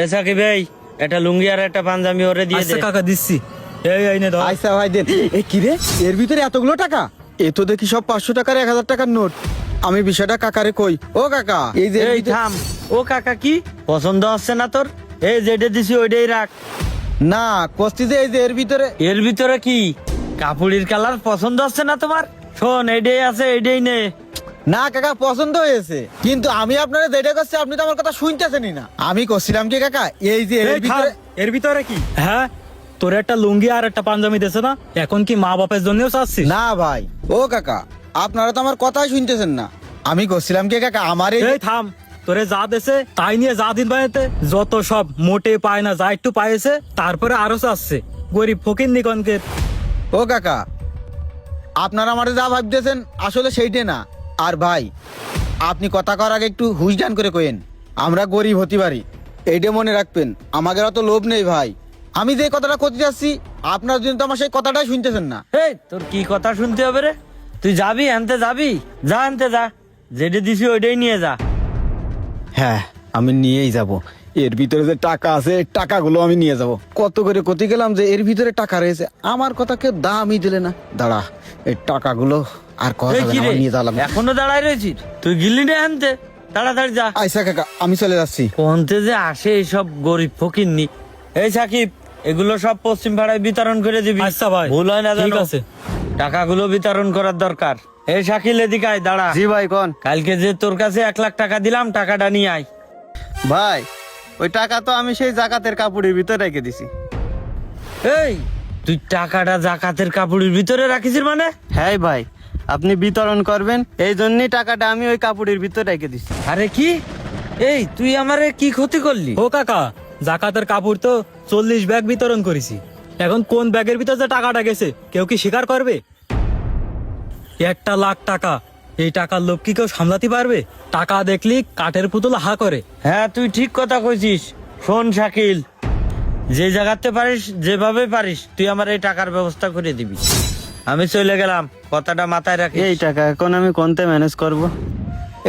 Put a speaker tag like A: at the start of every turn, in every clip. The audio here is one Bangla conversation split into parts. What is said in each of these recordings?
A: এ সাকিব ভাই, একটা লুঙ্গি আর একটা পাঞ্জাবি ওরে দিয়ে দে।
B: আচ্ছা কাকা দিচ্ছি। এই এই নে ধর।
C: আচ্ছা ভাই দেন। এ কি রে, এর ভিতরে এতগুলো টাকা? এ তো দেখি সব 500 টাকার 1000 টাকার নোট। আমি বিষয়টা কাকারে কই। ও কাকা, এই যে
A: এই থাম। ও কাকা, কি পছন্দ হচ্ছে না তোর? এই যেটা দিছি ওইটাই রাখ।
C: না কস্তি যে এই যে এর ভিতরে।
A: এর ভিতরে কি কাপড়ের কালার পছন্দ হচ্ছে না তোমার? শোন, এইটাই আছে, এইটাই নে।
C: না কাকা, পছন্দ হয়েছে, কিন্তু আমি আপনারা যেটা করছি আপনি তো আমার কথা শুনতেছেনই না। আমি করছিলাম কি কাকা, এই যে এর
B: এই থাম,
C: ভিতরে।
B: এর ভিতরে কি? হ্যাঁ, তোর একটা লুঙ্গি আর একটা পাঞ্জাবি দেছে না, এখন কি মা বাপের জন্যও চাচ্ছিস?
C: না ভাই, ও কাকা আপনারা তো আমার কথাই শুনতেছেন না। আমি করছিলাম কি কাকা, আমার
B: এই থাম, তোরে যা দেছে তাই নিয়ে যা দিন বাড়িতে যত সব মোটে পায় না, যা একটু পাইছে তারপরে আরো চাচ্ছে গরিব ফকির নিকনকে।
C: ও কাকা, আপনারা আমার যা ভাবতেছেন আসলে সেইটা না। আর ভাই, আপনি কথা করার আগে একটু হুশ জ্ঞান করে কইেন। আমরা গরিব হতে পারি, এইটা মনে রাখবেন। আমাদের অত লোভ নেই ভাই। আমি যে কথাটা করতে যাচ্ছি আপনার জন্য তো আমার সেই কথাটাই শুনতেছেন না।
A: এই তোর কি কথা শুনতে হবে রে? তুই যাবি আনতে, যাবি, যা আনতে যা। যেটা দিছি ওইটাই নিয়ে যা।
C: হ্যাঁ, আমি নিয়েই যাব। এর ভিতরে যে টাকা আছে, টাকাগুলো আমি নিয়ে যাব। কত করে কতি গেলাম যে এর ভিতরে টাকা রয়েছে, আমার কথা কেউ দামই দিলে না। দাঁড়া, এই টাকাগুলো আর কথা
A: এই কি রে,
C: নিয়ে যালাম।
A: এখনো দাঁড়ায় রয়েছিস? তুই গিলি নে আনতে, তাড়াতাড়ি যা।
C: আইসা কাকা, আমি চলে যাচ্ছি।
A: কোনতে যে আসে এইসব গরিব ফকিরনি। এই সাকিব, এগুলো সব পশ্চিম পাড়ায় বিতরণ করে দিবি।
B: আচ্ছা ভাই,
A: ভুল হয় না
B: ঠিক
A: যেন।
B: আছে।
A: টাকাগুলো বিতরণ করার দরকার। এই শাকিল, এদিকে আয়, দাঁড়া।
C: জি ভাই কোন।
A: কালকে যে তোর কাছে 1 লাখ টাকা দিলাম, টাকাটা নিয়ে আয়।
C: ভাই, ওই টাকা তো আমি সেই জাকাতের কাপড়ের ভিতরে রেখে দিছি।
A: এই, তুই টাকাটা জাকাতের কাপড়ের ভিতরে রাখিস মানে?
D: হ্যাঁ ভাই, আপনি বিতরণ করবেন এই জন্যই টাকাটা আমি ওই কাপড়ের ভিতরে রেখে দিচ্ছি।
A: আরে কি, এই তুই আমারে কি ক্ষতি করলি?
B: ও কাকা, জাকাতের কাপড় তো 40 ব্যাগ বিতরণ করেছি। এখন কোন ব্যাগের ভিতর যে টাকাটা গেছে কেউ কি স্বীকার করবে? 1 লাখ টাকা, এই টাকার লোভ কি কেউ সামলাতে পারবে? টাকা দেখলি কাঠের পুতুল হা করে।
A: হ্যাঁ, তুই ঠিক কথা কইছিস। শোন শাকিল, যে জায়গাতে পারিস, যেভাবে পারিস, তুই আমার এই টাকার ব্যবস্থা করে দিবি। আমি চলে গেলাম, কথাটা মাথায় রাখি।
D: এই টাকা এখন আমি কোনতে ম্যানেজ করব?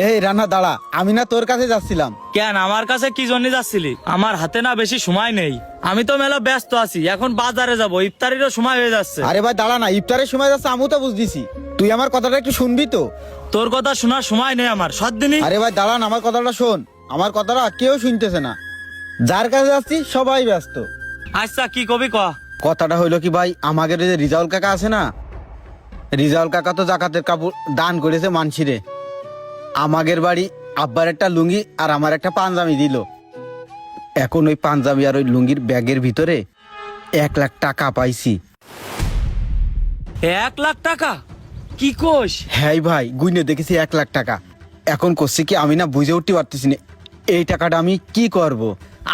C: এই রানা দাঁড়া, আমি না তোর কাছে যাচ্ছিলাম।
B: কেন আমার কাছে কি জন্য যাচ্ছিলি? আমার হাতে না বেশি সময় নেই, আমি তো মেলা ব্যস্ত আছি। এখন বাজারে যাব, ইফতারিরও সময় হয়ে যাচ্ছে।
C: আরে ভাই দাঁড়া না, ইফতারের সময় যাচ্ছে, আমিও তো বুঝতেছি। তুই আমার কথাটা একটু শুনবি তো?
B: তোর কথা শোনার সময় নেই আমার, সদ্দিনই।
C: আরে ভাই দাঁড়ান, আমার কথাটা শোন। আমার কথাটা কেউ শুনতেছে না। যার কাছে যাচ্ছি সবাই ব্যস্ত।
B: আচ্ছা, কি কবি ক।
C: কথাটা হইলো কি ভাই, আমাদের যে রিজাউল কাকা আছে না, রিজাউল কাকা তো জাকাতের কাপড় দান করেছে মানসিরে। আমাদের বাড়ি আব্বার একটা লুঙ্গি আর আমার একটা পাঞ্জাবি দিল। এখন ওই পাঞ্জাবি আর ওই লুঙ্গির ব্যাগের ভিতরে 1 লাখ টাকা পাইছি।
B: 1 লাখ টাকা? কি কোষ?
C: হ্যাঁ ভাই, গুইনে দেখেছি 1 লাখ টাকা। এখন করছি কি, আমি না বুঝে উঠতে পারতেছি না এই টাকাটা আমি কি করব।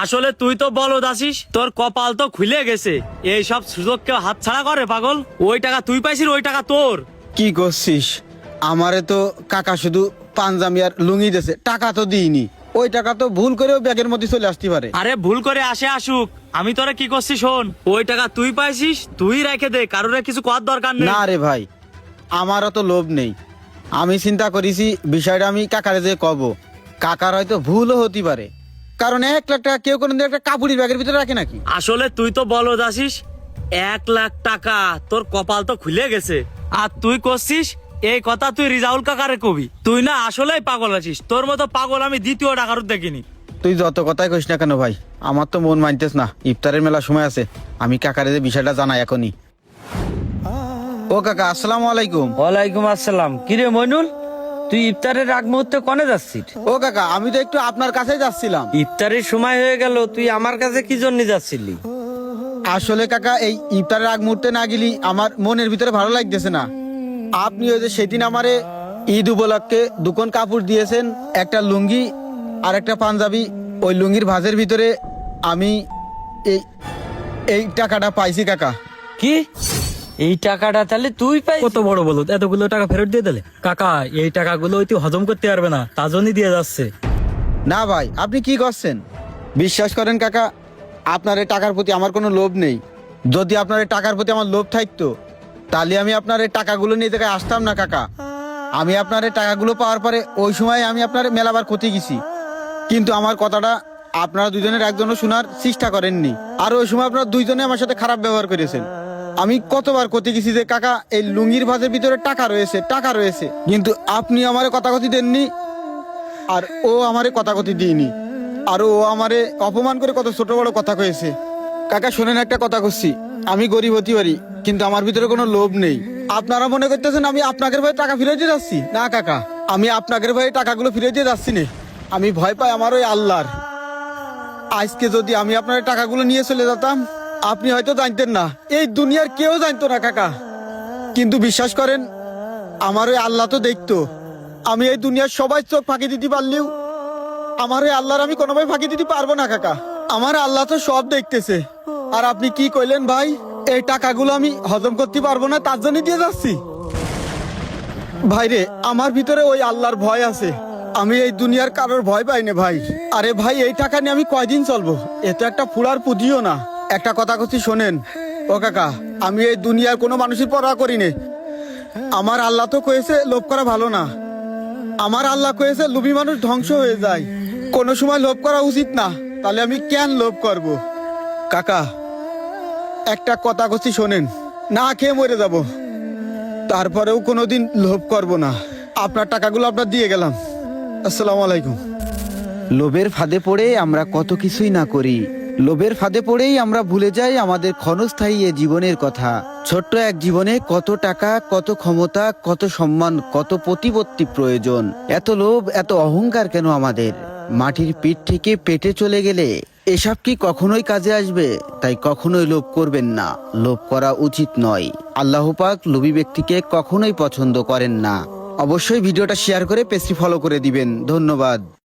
B: আসলে তুই তো বলদ আছিস, তোর কপাল তো খুলে গেছে। এই সব সুযোগ কেউ হাতছাড়া করে পাগল? ওই টাকা তুই পাইছিস, ওই টাকা তোর।
C: কি করছিস? আমারে তো কাকা শুধু পাঞ্জাবি আর লুঙ্গি দিয়েছে, টাকা তো দিইনি। ওই টাকা তো ভুল করেও ব্যাগের মধ্যে চলে আসতে পারে।
B: আরে ভুল করে আসে আসুক, আমি তোরা কি করছি শোন। ওই টাকা তুই পাইছিস, তুই রেখে দে, কারোর কিছু করার দরকার নেই।
C: না রে ভাই, আমারও তো লোভ নেই। আমি চিন্তা করেছি বিষয়টা আমি কাকারে যে কব। কাকার হয়তো ভুলও হতে পারে, কারণ 1 লাখ টাকা কেউ কোনোদিন একটা কাপড়ের ব্যাগের ভিতরে রাখে নাকি?
B: আসলে তুই তো বলদ আছিস। 1 লাখ টাকা, তোর কপাল তো খুলে গেছে। আর তুই করছিস এই কথা তুই রিজাউল কাকারে কবি? তুই না আসলেই পাগল আছিস, তোর মতো পাগল আমি দ্বিতীয় টাকারও দেখিনি।
C: তুই যত কথাই কইস না কেন ভাই, আমার তো মন মানতেস না। ইফতারের মেলা সময় আছে, আমি কাকারে যে বিষয়টা জানাই এখনই। ও কাকা, আসসালামু আলাইকুম।
A: ওয়ালাইকুম আসসালাম। কিরে মইনুল, তুই ইফতারের আগ মুহূর্তে কনে যাচ্ছিস?
C: ও কাকা, আমি তো একটু আপনার কাছেই যাচ্ছিলাম।
A: ইফতারের সময় হয়ে গেল, তুই আমার কাছে কি জন্য যাচ্ছিলি?
C: আসলে কাকা, এই ইফতারের আগ মুহূর্তে না গেলি আমার মনের ভিতরে ভালো লাগতেছে না। আপনি ওই যে সেদিন আমারে ঈদ উপলক্ষে দুকন কাপড় দিয়েছেন, একটা লুঙ্গি আর একটা পাঞ্জাবি। ওই লুঙ্গির ভাঁজের ভিতরে আমি এই এই টাকাটা পাইছি কাকা।
A: কি, এই টাকাটা তাহলে তুই পাই?
B: কত বড় বলদ, এতগুলো টাকা ফেরত দিয়ে দিলে? কাকা, এই টাকাগুলো তুই হজম করতে পারবে না, তার জন্যই দিয়ে যাচ্ছে।
C: না ভাই, আপনি কি করছেন? বিশ্বাস করেন কাকা, আপনার এই টাকার প্রতি আমার কোনো লোভ নেই। যদি আপনার এই টাকার প্রতি আমার লোভ থাকতো তাহলে আমি আপনার এই টাকাগুলো নিয়ে জায়গায় আসতাম না কাকা। আমি আপনার এই টাকাগুলো পাওয়ার পরে ওই সময় আমি আপনার মেলাবার ক্ষতি গেছি। কিন্তু আমার কথাটা আপনারা দুজনের একজনও শোনার চেষ্টা করেননি। আর ওই সময় আপনারা দুইজনে আমার সাথে খারাপ ব্যবহার করেছেন। আমি কতবার কতে গেছি যে কাকা এই লুঙ্গির ভাজের ভিতরে টাকা রয়েছে, কিন্তু আপনি আমারে কথা কথি দেননি, আর ও আমারে কথা কথি দিইনি। আর ও আমারে অপমান করে কত ছোট বড় কথা কয়েছে। কাকা শোনেন, একটা কথা করছি, আমি গরিব হতে পারি, কিন্তু আমার ভিতরে কোনো লোভ নেই। আপনারা মনে করতেছেন আমি আপনাদের ভয়ে টাকা ফিরে দিয়ে যাচ্ছি? না কাকা, আমি আপনাদের ভয়ে টাকাগুলো ফিরে দিয়ে যাচ্ছি না। আমি ভয় পাই আমার ওই আল্লাহর। আজকে যদি আমি আপনার টাকাগুলো নিয়ে চলে যেতাম, আপনি হয়তো জানতেন না, এই দুনিয়ার কেউ জানতো না কাকা। কিন্তু বিশ্বাস করেন, আমার ওই আল্লাহ তো দেখতো। আমি এই দুনিয়ার সবাই চোখ ফাঁকি দিতে পারলেও আমার ওই আল্লাহর আমি কোনোভাবে ফাঁকি দিতে পারবো না কাকা। আমার আল্লাহ তো সব দেখতেছে। আর আপনি কি কইলেন ভাই, এই টাকাগুলো আমি হজম করতে পারবো না তার জন্য দিয়ে যাচ্ছি? ভাই রে, আমার ভিতরে ওই আল্লাহর ভয় আছে। আমি এই দুনিয়ার কারোর ভয় পাই না ভাই। আরে ভাই, এই টাকা নিয়ে আমি কয়দিন চলবো? এ তো একটা ফুলার পুঁজিও না। একটা কথা কথা শোনেন ও কাকা, আমি এই দুনিয়ার কোনো মানুষের পরোয়া করি না। আমার আল্লাহ তো কয়েছে লোভ করা ভালো না। আমার আল্লাহ কয়েছে লোভী মানুষ ধ্বংস হয়ে যায়। কোনো সময় লোভ করা উচিত না, তাহলে আমি কেন লোভ করব? কাকা একটা কথা কথা শোনেন, না খেয়ে মরে যাব, তারপরেও কোনোদিন লোভ করব না। আপনার টাকাগুলো আপনার দিয়ে গেলাম। আসসালামু আলাইকুম।
E: লোভের ফাঁদে পড়ে আমরা কত কিছুই না করি। লোভের ফাঁদে পড়েই আমরা ভুলে যাই আমাদের ক্ষণস্থায়ী এ জীবনের কথা। ছোট্ট এক জীবনে কত টাকা, কত ক্ষমতা, কত সম্মান, কত প্রতিপত্তি প্রয়োজন। এত লোভ, এত অহংকার কেন আমাদের? মাটির পিঠ থেকে পেটে চলে গেলে এসব কি কখনোই কাজে আসবে? তাই কখনোই লোভ করবেন না, লোভ করা উচিত নয়। আল্লাহ পাক লোভী ব্যক্তিকে কখনোই পছন্দ করেন না। অবশ্যই ভিডিওটা শেয়ার করে পেজটি ফলো করে দিবেন। ধন্যবাদ।